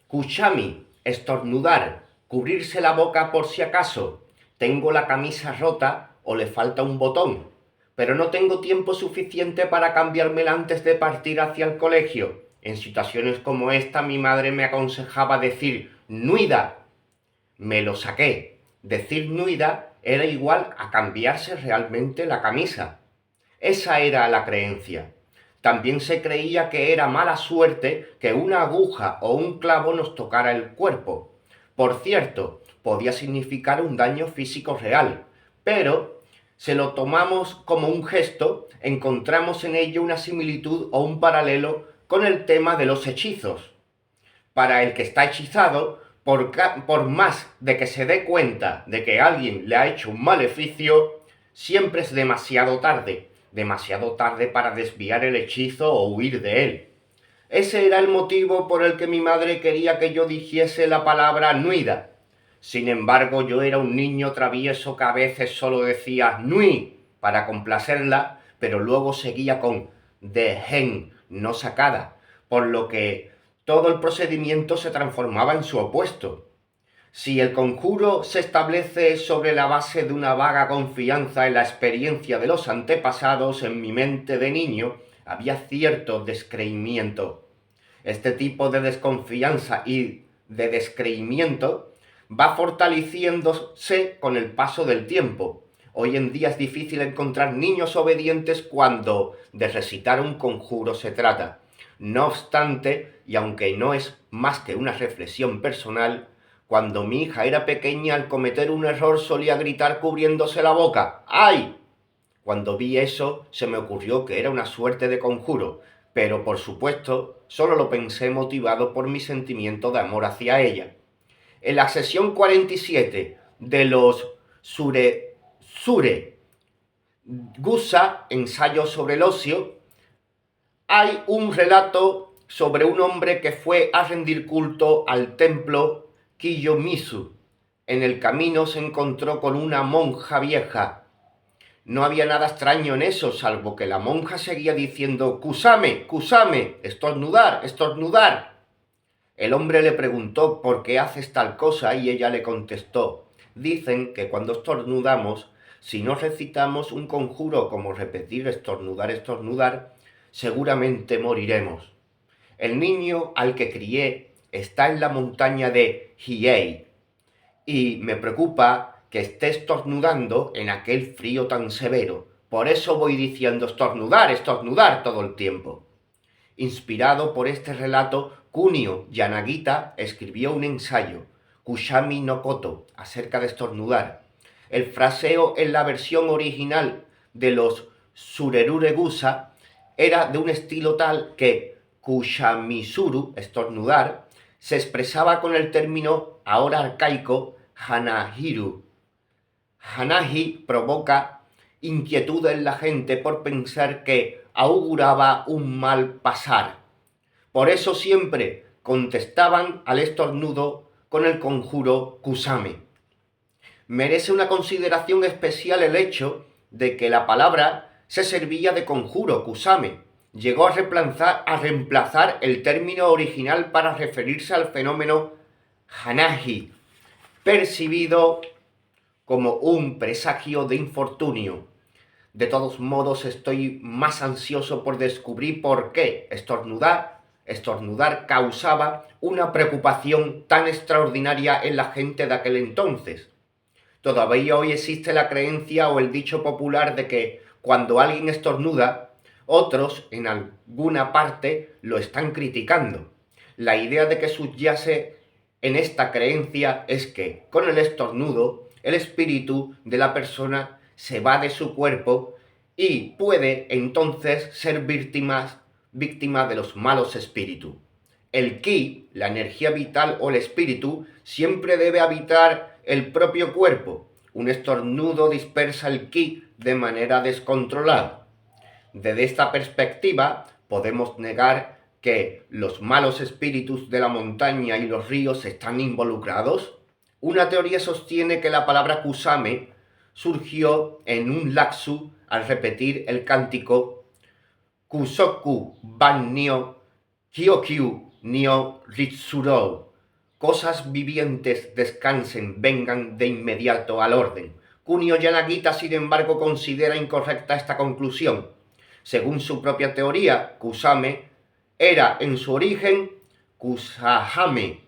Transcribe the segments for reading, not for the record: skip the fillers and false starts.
Kushami, estornudar, cubrirse la boca por si acaso. Tengo la camisa rota o le falta un botón, pero no tengo tiempo suficiente para cambiármela antes de partir hacia el colegio. En situaciones como esta mi madre me aconsejaba decir nuida. Me lo saqué. Decir nuida era igual a cambiarse realmente la camisa. Esa era la creencia. También se creía que era mala suerte que una aguja o un clavo nos tocara el cuerpo. Por cierto, podía significar un daño físico real, pero se lo tomamos como un gesto, encontramos en ello una similitud o un paralelo con el tema de los hechizos. Para el que está hechizado, por más de que se dé cuenta de que alguien le ha hecho un maleficio, siempre es demasiado tarde para desviar el hechizo o huir de él. Ese era el motivo por el que mi madre quería que yo dijese la palabra nuida. Sin embargo, yo era un niño travieso que a veces solo decía nui para complacerla, pero luego seguía con de gen no sacada, por lo que todo el procedimiento se transformaba en su opuesto. Si el conjuro se establece sobre la base de una vaga confianza en la experiencia de los antepasados, en mi mente de niño había cierto descreimiento. Este tipo de desconfianza y de descreimiento va fortaleciéndose con el paso del tiempo. Hoy en día es difícil encontrar niños obedientes cuando de recitar un conjuro se trata. No obstante, y aunque no es más que una reflexión personal, cuando mi hija era pequeña, al cometer un error solía gritar cubriéndose la boca. ¡Ay! Cuando vi eso, se me ocurrió que era una suerte de conjuro, pero por supuesto, solo lo pensé motivado por mi sentimiento de amor hacia ella. En la sesión 47 de los Sure Gusa, ensayos sobre el ocio, hay un relato sobre un hombre que fue a rendir culto al templo Kiyomizu. En el camino se encontró con una monja vieja. No había nada extraño en eso, salvo que la monja seguía diciendo «Kusame, kusame, estornudar, estornudar». El hombre le preguntó «¿Por qué haces tal cosa?» y ella le contestó «Dicen que cuando estornudamos, si no recitamos un conjuro como repetir estornudar, estornudar, seguramente moriremos». El niño al que crié está en la montaña de Hiei y me preocupa que esté estornudando en aquel frío tan severo. Por eso voy diciendo estornudar, estornudar todo el tiempo. Inspirado por este relato, Kunio Yanagita escribió un ensayo, Kushami no Koto, acerca de estornudar. El fraseo en la versión original de los Sureruregusa era de un estilo tal que Kushamisuru, estornudar, se expresaba con el término ahora arcaico hanahiru. Hanahi provoca inquietud en la gente por pensar que auguraba un mal pasar. Por eso siempre contestaban al estornudo con el conjuro kusame. Merece una consideración especial el hecho de que la palabra se servía de conjuro kusame. Llegó a reemplazar el término original para referirse al fenómeno hanahi, percibido como un presagio de infortunio. De todos modos, estoy más ansioso por descubrir por qué estornudar causaba una preocupación tan extraordinaria en la gente de aquel entonces. Todavía hoy existe la creencia o el dicho popular de que cuando alguien estornuda, otros en alguna parte lo están criticando. La idea de que subyace en esta creencia es que con el estornudo el espíritu de la persona se va de su cuerpo y puede entonces ser víctima de los malos espíritus. El ki, la energía vital o el espíritu, siempre debe habitar el propio cuerpo. Un estornudo dispersa el ki de manera descontrolada. Desde esta perspectiva, podemos negar que los malos espíritus de la montaña y los ríos están involucrados. Una teoría sostiene que la palabra kusame surgió en un laksu al repetir el cántico Kusoku ban nyo Kyokyu nyo Ritsuro, cosas vivientes descansen, vengan de inmediato al orden. Kunio Yanagita, sin embargo, considera incorrecta esta conclusión. Según su propia teoría, kusame era en su origen kusahame,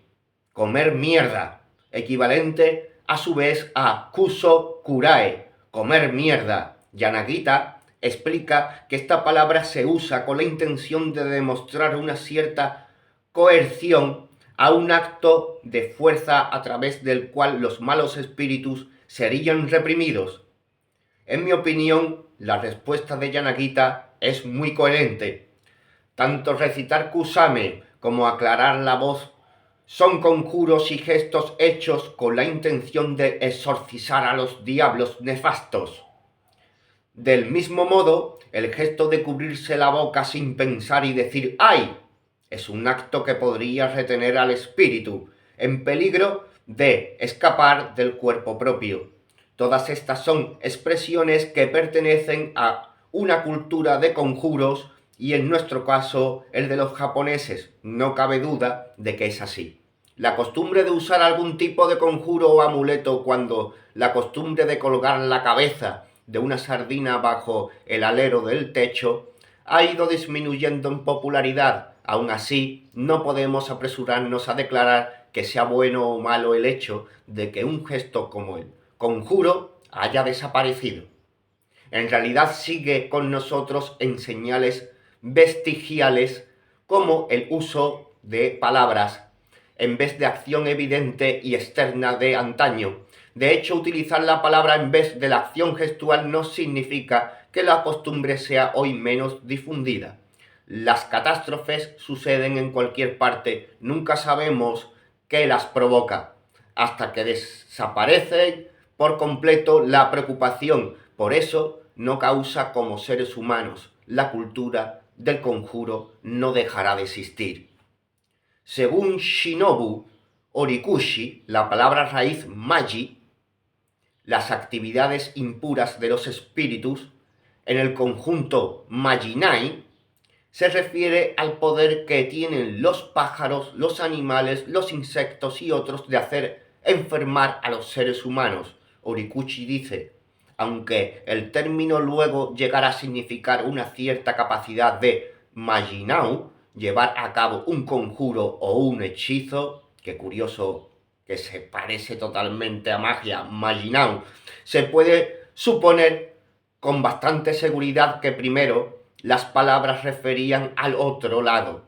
comer mierda, equivalente a su vez a kuso kurae, comer mierda. Yanagita explica que esta palabra se usa con la intención de demostrar una cierta coerción a un acto de fuerza a través del cual los malos espíritus serían reprimidos. En mi opinión, la respuesta de Yanagita es muy coherente. Tanto recitar kusame como aclarar la voz son conjuros y gestos hechos con la intención de exorcizar a los diablos nefastos. Del mismo modo, el gesto de cubrirse la boca sin pensar y decir ¡ay! Es un acto que podría retener al espíritu, en peligro de escapar del cuerpo propio. Todas estas son expresiones que pertenecen a una cultura de conjuros y en nuestro caso el de los japoneses. No cabe duda de que es así. La costumbre de usar algún tipo de conjuro o amuleto cuando la costumbre de colgar la cabeza de una sardina bajo el alero del techo ha ido disminuyendo en popularidad. Aún así, no podemos apresurarnos a declarar que sea bueno o malo el hecho de que un gesto como el conjuro haya desaparecido. En realidad sigue con nosotros en señales vestigiales como el uso de palabras en vez de acción evidente y externa de antaño. De hecho, utilizar la palabra en vez de la acción gestual no significa que la costumbre sea hoy menos difundida. Las catástrofes suceden en cualquier parte, nunca sabemos qué las provoca, hasta que desaparecen por completo la preocupación. Por eso no causa como seres humanos. La cultura del conjuro no dejará de existir. Según Shinobu Horikushi, la palabra raíz magi, las actividades impuras de los espíritus, en el conjunto majinai, se refiere al poder que tienen los pájaros, los animales, los insectos y otros de hacer enfermar a los seres humanos. Horikushi dice, aunque el término luego llegará a significar una cierta capacidad de majinau, llevar a cabo un conjuro o un hechizo, que curioso que se parece totalmente a magia, majinau, se puede suponer con bastante seguridad que primero las palabras referían al otro lado,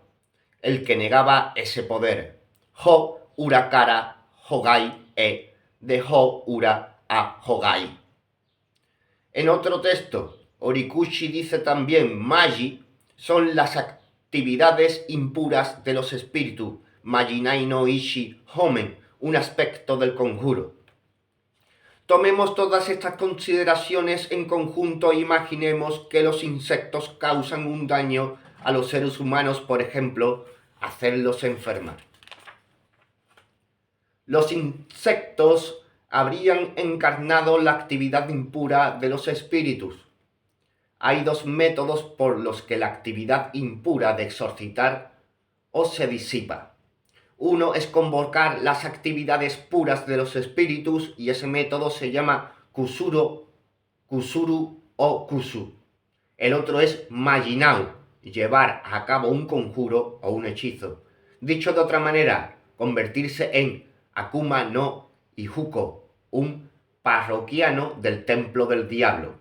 el que negaba ese poder. Ho urakara hogai de ho ura a hogai. En otro texto, Horikushi dice también magi son las actividades impuras de los espíritus, majinai no ishi homen, un aspecto del conjuro. Tomemos todas estas consideraciones en conjunto e imaginemos que los insectos causan un daño a los seres humanos, por ejemplo, hacerlos enfermar. Los insectos habrían encarnado la actividad impura de los espíritus. Hay dos métodos por los que la actividad impura de exorcitar o se disipa. Uno es convocar las actividades puras de los espíritus y ese método se llama kusuru o kusu. El otro es majinau, llevar a cabo un conjuro o un hechizo. Dicho de otra manera, convertirse en Akuma no Ijuko, un parroquiano del templo del diablo.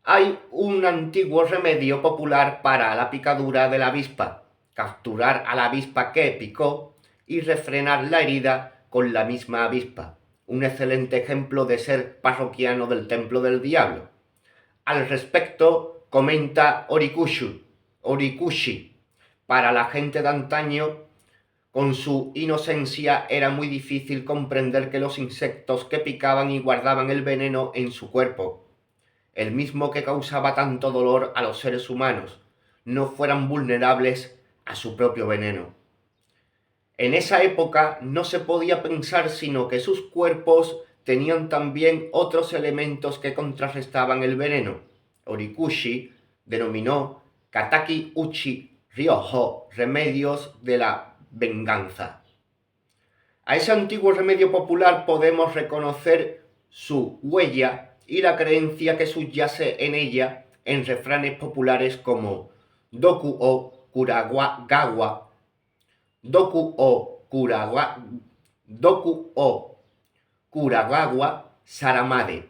Hay un antiguo remedio popular para la picadura de la avispa, capturar a la avispa que picó y refrenar la herida con la misma avispa. Un excelente ejemplo de ser parroquiano del templo del diablo. Al respecto comenta Horikushi, para la gente de antaño, con su inocencia era muy difícil comprender que los insectos que picaban y guardaban el veneno en su cuerpo, el mismo que causaba tanto dolor a los seres humanos, no fueran vulnerables a su propio veneno. En esa época no se podía pensar sino que sus cuerpos tenían también otros elementos que contrarrestaban el veneno. Horikushi denominó Kataki Uchi Ryoho, remedios de la venganza. A ese antiguo remedio popular podemos reconocer su huella y la creencia que subyace en ella en refranes populares como Doku o Kuragawa, Doku o Kuragawa, Doku o Kuragawa Saramade.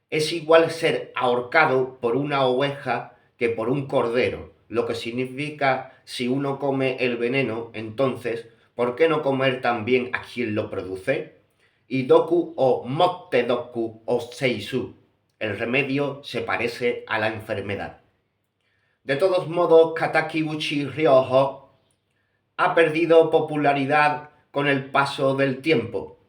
Es igual ser ahorcado por una oveja que por un cordero, lo que significa si uno come el veneno, entonces, ¿por qué no comer también a quien lo produce? Y Doku o Motte Doku o Seisu, el remedio se parece a la enfermedad. De todos modos, Katakiguchi Ryoho ha perdido popularidad con el paso del tiempo.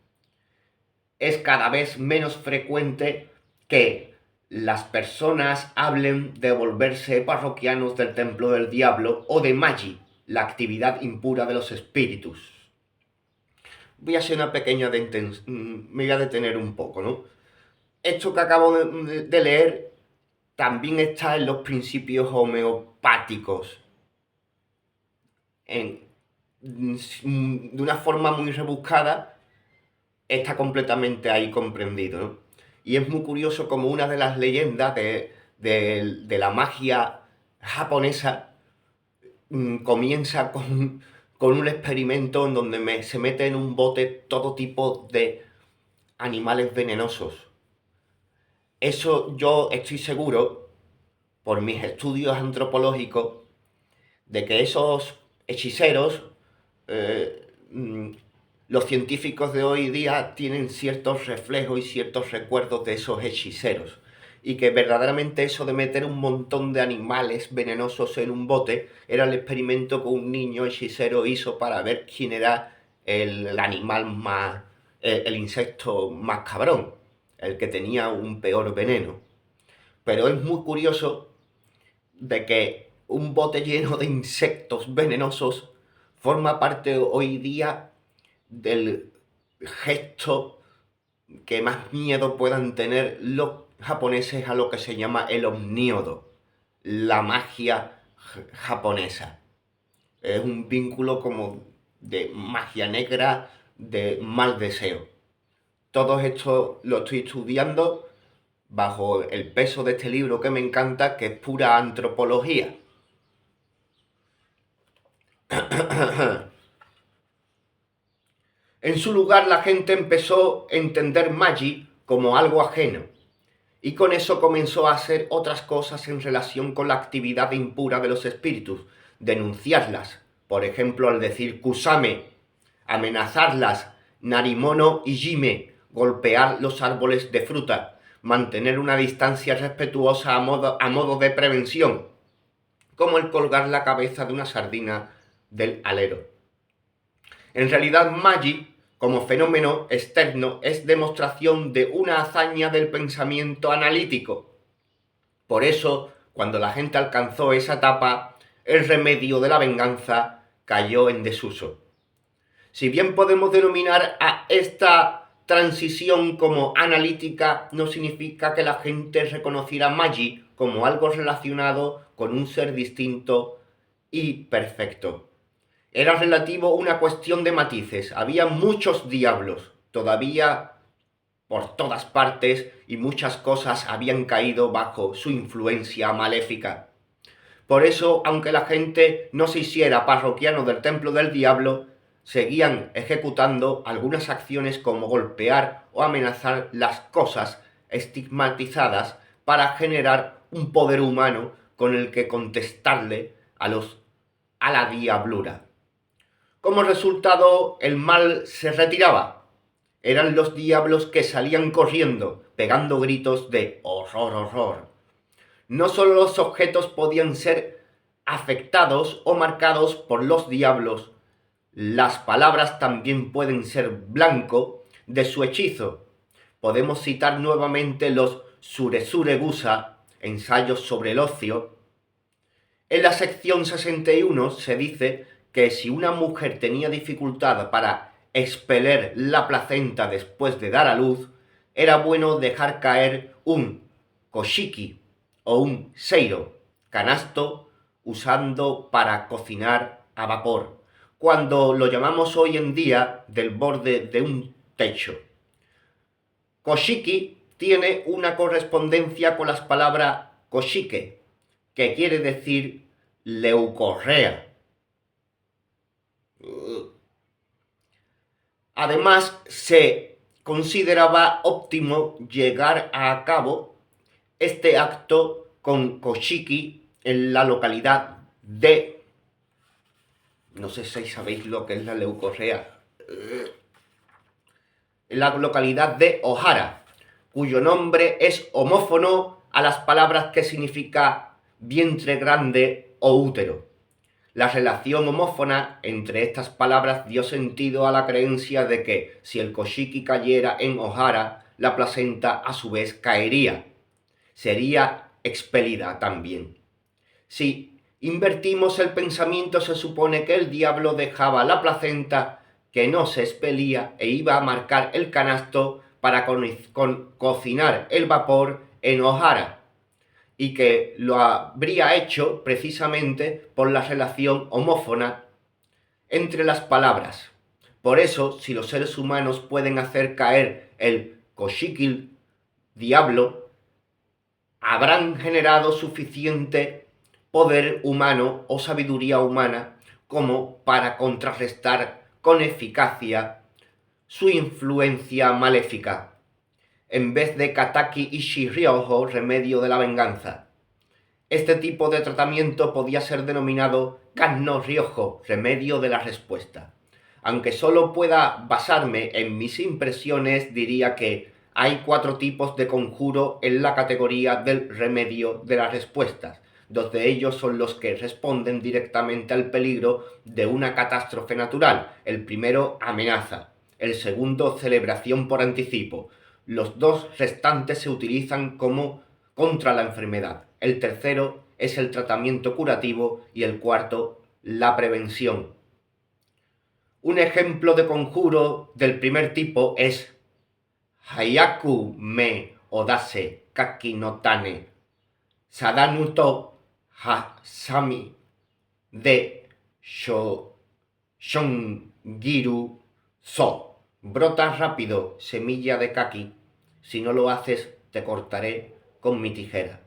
Es cada vez menos frecuente que las personas hablen de volverse parroquianos del Templo del Diablo o de Magi, la actividad impura de los espíritus. Voy a hacer una pequeña me voy a detener un poco, ¿no? Esto que acabo de leer también está en los principios homeopáticos. De una forma muy rebuscada, está completamente ahí comprendido, ¿no? Y es muy curioso como una de las leyendas de la magia japonesa comienza con un experimento en donde se mete en un bote todo tipo de animales venenosos. Eso yo estoy seguro, por mis estudios antropológicos, de que esos hechiceros, los científicos de hoy día tienen ciertos reflejos y ciertos recuerdos de esos hechiceros. Y que verdaderamente eso de meter un montón de animales venenosos en un bote era el experimento que un niño hechicero hizo para ver quién era el animal más, el insecto más cabrón, el que tenía un peor veneno. Pero es muy curioso de que un bote lleno de insectos venenosos forma parte hoy día del gesto que más miedo puedan tener los japoneses a lo que se llama el omníodo, la magia japonesa. Es un vínculo como de magia negra, de mal deseo. Todo esto lo estoy estudiando bajo el peso de este libro que me encanta, que es pura antropología. En su lugar, la gente empezó a entender Magi como algo ajeno, y con eso comenzó a hacer otras cosas en relación con la actividad impura de los espíritus, denunciarlas, por ejemplo al decir Kusame, amenazarlas, Narimono y Jime, golpear los árboles de fruta, mantener una distancia respetuosa a modo de prevención, como el colgar la cabeza de una sardina del alero. En realidad, Magi, como fenómeno externo, es demostración de una hazaña del pensamiento analítico. Por eso, cuando la gente alcanzó esa etapa, el remedio de la venganza cayó en desuso. Si bien podemos denominar a esta transición como analítica, no significa que la gente reconociera Magi como algo relacionado con un ser distinto y perfecto. Era relativo a una cuestión de matices. Había muchos diablos, todavía por todas partes, y muchas cosas habían caído bajo su influencia maléfica. Por eso, aunque la gente no se hiciera parroquiano del templo del diablo, seguían ejecutando algunas acciones como golpear o amenazar las cosas estigmatizadas para generar un poder humano con el que contestarle a la diablura. Como resultado, el mal se retiraba. Eran los diablos que salían corriendo, pegando gritos de horror, horror. No solo los objetos podían ser afectados o marcados por los diablos, las palabras también pueden ser blanco de su hechizo. Podemos citar nuevamente los Suresure Gusa, ensayos sobre el ocio. En la sección 61 se dice que si una mujer tenía dificultad para expeler la placenta después de dar a luz, era bueno dejar caer un koshiki o un seiro, canasto usando para cocinar a vapor. cuando lo llamamos hoy en día del borde de un techo. Koshiki tiene una correspondencia con las palabras koshike, que quiere decir leucorrea. Además, se consideraba óptimo llegar a cabo este acto con koshiki en la localidad de... No sé si sabéis lo que es la leucorrea. En la localidad de Ohara, cuyo nombre es homófono a las palabras que significa vientre grande o útero. La relación homófona entre estas palabras dio sentido a la creencia de que si el koshiki cayera en Ohara, la placenta a su vez caería. Sería expelida también. Si invertimos el pensamiento, se supone que el diablo dejaba la placenta que no se expelía e iba a marcar el canasto para cocinar el vapor en Ohara, y que lo habría hecho precisamente por la relación homófona entre las palabras. Por eso, si los seres humanos pueden hacer caer el koshiki diablo, habrán generado suficiente poder humano o sabiduría humana como para contrarrestar con eficacia su influencia maléfica, en vez de Kataki Ishi Ryoho, remedio de la venganza. Este tipo de tratamiento podía ser denominado Kanno Ryoho, remedio de la respuesta. Aunque solo pueda basarme en mis impresiones, diría que hay 4 tipos de conjuro en la categoría del remedio de las respuestas. 2 de ellos son los que responden directamente al peligro de una catástrofe natural. El primero, amenaza. El segundo, celebración por anticipo. Los 2 restantes se utilizan como contra la enfermedad. El tercero es el tratamiento curativo y el cuarto, la prevención. Un ejemplo de conjuro del primer tipo es Hayaku me odase kaki no tane sadanu to hasami de shongiru so. Brota rápido, semilla de kaki. Si no lo haces, te cortaré con mi tijera.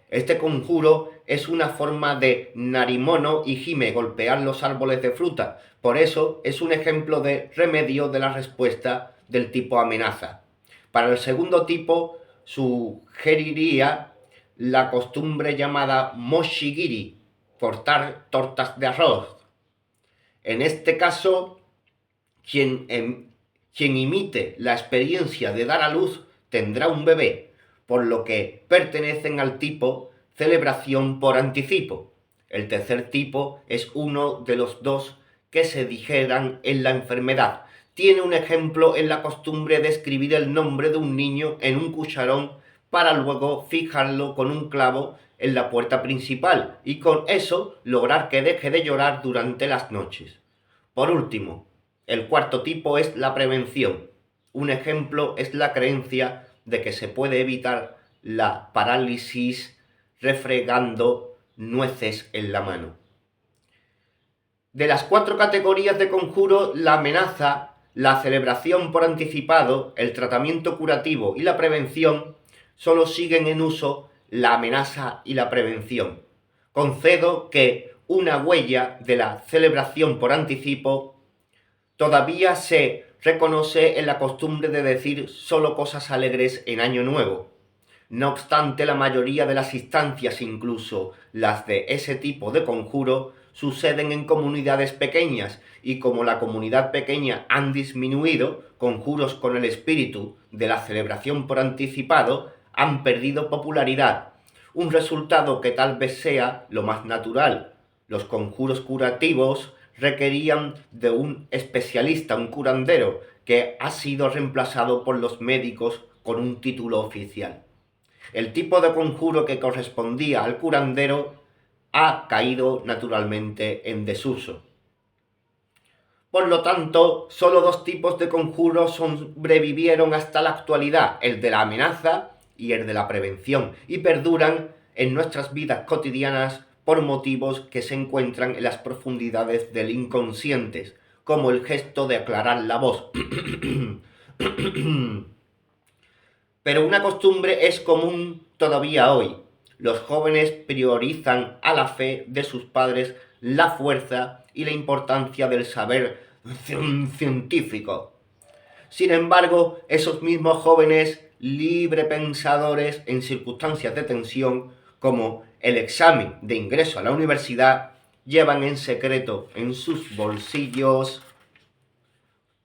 Este conjuro es una forma de narimono y hime, golpear los árboles de fruta. Por eso es un ejemplo de remedio de la respuesta del tipo amenaza. Para el segundo tipo, sugeriría la costumbre llamada moshigiri, cortar tortas de arroz. En este caso, quien imite la experiencia de dar a luz tendrá un bebé, por lo que pertenecen al tipo celebración por anticipo. El tercer tipo es uno de los 2 que se dijeran en la enfermedad. Tiene un ejemplo en la costumbre de escribir el nombre de un niño en un cucharón para luego fijarlo con un clavo en la puerta principal y con eso lograr que deje de llorar durante las noches. Por último, el cuarto tipo es la prevención. Un ejemplo es la creencia de que se puede evitar la parálisis refregando nueces en la mano. De las 4 categorías de conjuro, la amenaza, la celebración por anticipado, el tratamiento curativo y la prevención, solo siguen en uso la amenaza y la prevención. Concedo que una huella de la celebración por anticipo todavía se reconoce en la costumbre de decir solo cosas alegres en Año Nuevo. No obstante, la mayoría de las instancias, incluso las de ese tipo de conjuro, suceden en comunidades pequeñas y como la comunidad pequeña han disminuido, conjuros con el espíritu de la celebración por anticipado han perdido popularidad. Un resultado que tal vez sea lo más natural. Los conjuros curativos requerían de un especialista, un curandero, que ha sido reemplazado por los médicos con un título oficial. El tipo de conjuro que correspondía al curandero ha caído naturalmente en desuso. Por lo tanto, solo 2 tipos de conjuros sobrevivieron hasta la actualidad, el de la amenaza y el de la prevención, y perduran en nuestras vidas cotidianas por motivos que se encuentran en las profundidades del inconsciente, como el gesto de aclarar la voz. Pero una costumbre es común todavía hoy. Los jóvenes priorizan a la fe de sus padres la fuerza y la importancia del saber científico. Sin embargo, esos mismos jóvenes librepensadores en circunstancias de tensión, como el examen de ingreso a la universidad, llevan en secreto en sus bolsillos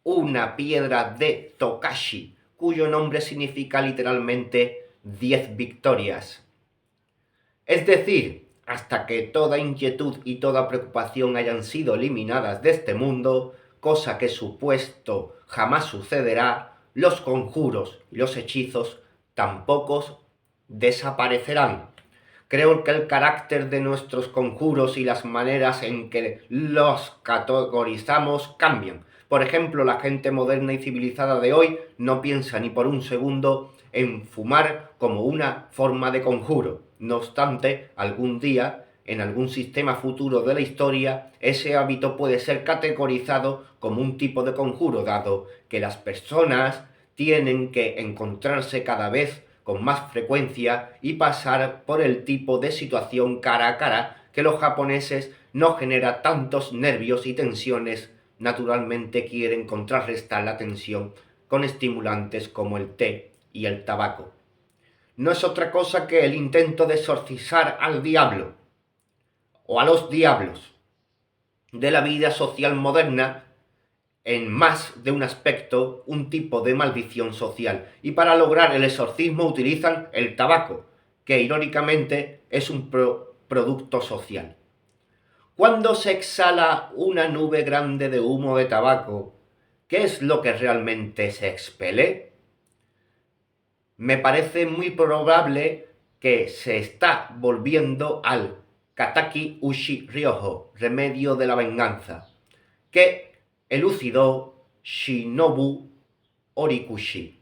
una piedra de Tokashi, cuyo nombre significa literalmente 10 victorias. Es decir, hasta que toda inquietud y toda preocupación hayan sido eliminadas de este mundo, cosa que supuesto jamás sucederá, los conjuros y los hechizos tampoco desaparecerán. Creo que el carácter de nuestros conjuros y las maneras en que los categorizamos cambian. Por ejemplo, la gente moderna y civilizada de hoy no piensa ni por un segundo en fumar como una forma de conjuro. No obstante, algún día, en algún sistema futuro de la historia, ese hábito puede ser categorizado como un tipo de conjuro, dado que las personas tienen que encontrarse cada vez con más frecuencia y pasar por el tipo de situación cara a cara que los japoneses no genera tantos nervios y tensiones. Naturalmente quieren contrarrestar la tensión con estimulantes como el té y el tabaco. No es otra cosa que el intento de exorcizar al diablo o a los diablos de la vida social moderna en más de un aspecto, un tipo de maldición social. Y para lograr el exorcismo utilizan el tabaco, que irónicamente es un producto social. Cuando se exhala una nube grande de humo de tabaco, ¿qué es lo que realmente se expele? Me parece muy probable que se está volviendo al Kataki Ushi Ryoho, remedio de la venganza, que elucidó Shinobu Horikoshi.